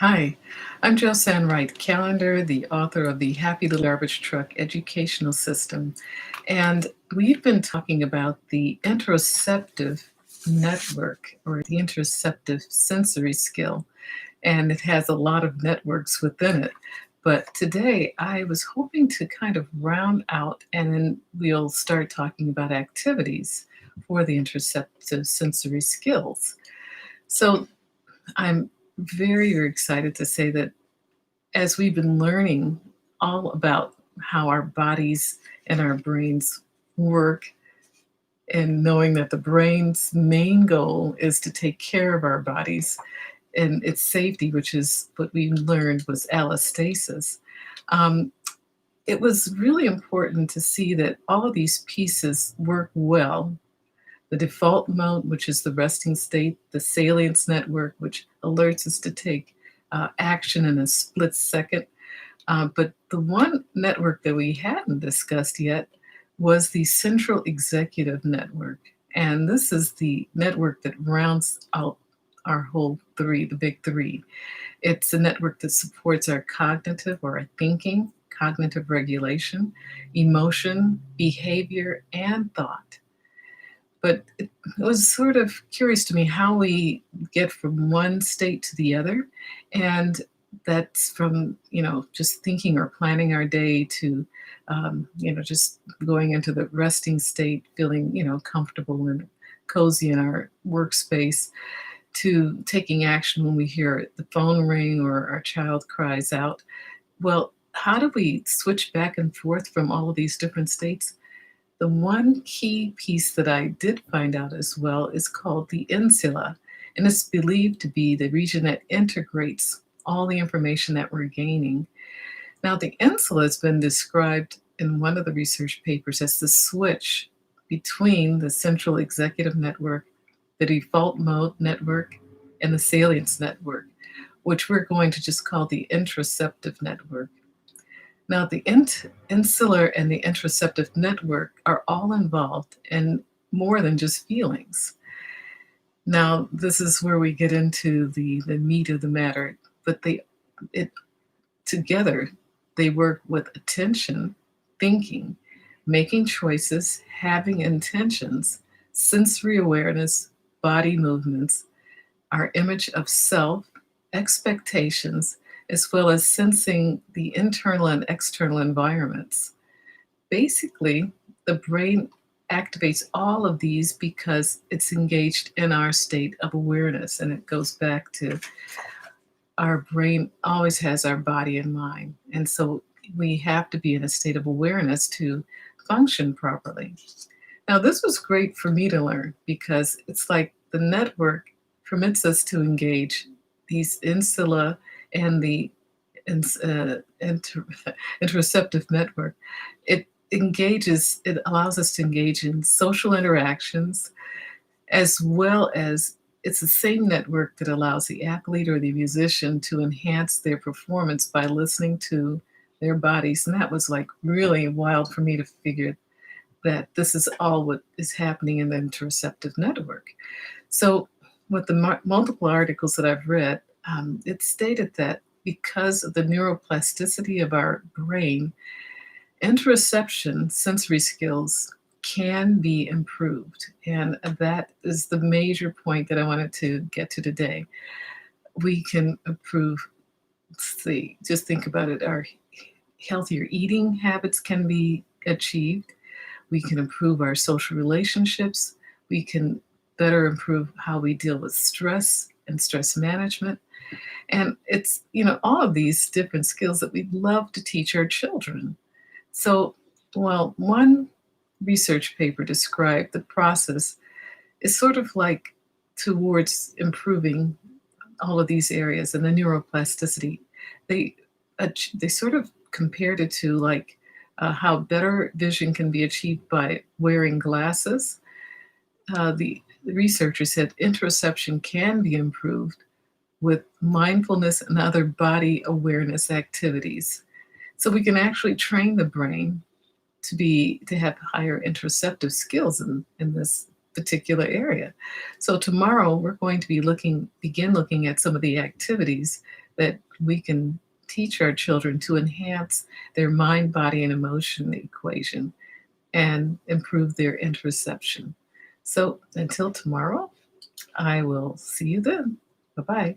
Hi, I'm Josan Callender, the author of the Happy Little Garbage Truck Educational System. And we've been talking about the interoceptive network or the interoceptive sensory skill. And it has a lot of networks within it. But today I was hoping to kind of round out and then we'll start talking about activities for the interoceptive sensory skills. So I'm very excited to say that as we've been learning all about how our bodies and our brains work, and knowing that the brain's main goal is to take care of our bodies and its safety, which is what we learned was allostasis. Um, it was really important to see that all of these pieces work well. The default mode, which is the resting state, the salience network, which alerts us to take action in a split second. But the one network that we hadn't discussed yet was the central executive network. And this is the network that rounds out our whole three, the big three. It's a network that supports our cognitive or our thinking, cognitive regulation, emotion, behavior, and thought. But it was sort of curious to me how we get from one state to the other. And that's from, just thinking or planning our day to, just going into the resting state, feeling, comfortable and cozy in our workspace, to taking action when we hear the phone ring or our child cries out. Well, how do we switch back and forth from all of these different states? The one key piece that I did find out as well is called the insula, and it's believed to be the region that integrates all the information that we're gaining. Now, the insula has been described in one of the research papers as the switch between the central executive network, the default mode network, and the salience network, which we're going to just call the interoceptive network. Now, the insular and the interoceptive network are all involved in more than just feelings. Now, this is where we get into the meat of the matter, but it together they work with attention, thinking, making choices, having intentions, sensory awareness, body movements, our image of self, expectations, as well as sensing the internal and external environments. Basically, the brain activates all of these because it's engaged in our state of awareness. And it goes back to our brain always has our body in mind. And so we have to be in a state of awareness to function properly. Now, this was great for me to learn because it's like the network permits us to engage these insula and the interoceptive network. It allows us to engage in social interactions as well as it's the same network that allows the athlete or the musician to enhance their performance by listening to their bodies. And that was like really wild for me to figure that this is all what is happening in the interoceptive network. So, with the multiple articles that I've read, it stated that because of the neuroplasticity of our brain, interoception sensory skills can be improved. And that is the major point that I wanted to get to today. We can improve, see, just think about it, our healthier eating habits can be achieved. We can improve our social relationships. We can better improve how we deal with stress and stress management. And it's, all of these different skills that we'd love to teach our children. So, well, one research paper described the process is sort of like towards improving all of these areas and the neuroplasticity. They they sort of compared it to like how better vision can be achieved by wearing glasses. The researchers said interoception can be improved with mindfulness and other body awareness activities. So we can actually train the brain to have higher interoceptive skills in this particular area. So tomorrow we're going to begin looking at some of the activities that we can teach our children to enhance their mind, body, and emotion equation and improve their interoception. So until tomorrow, I will see you then. Bye-bye.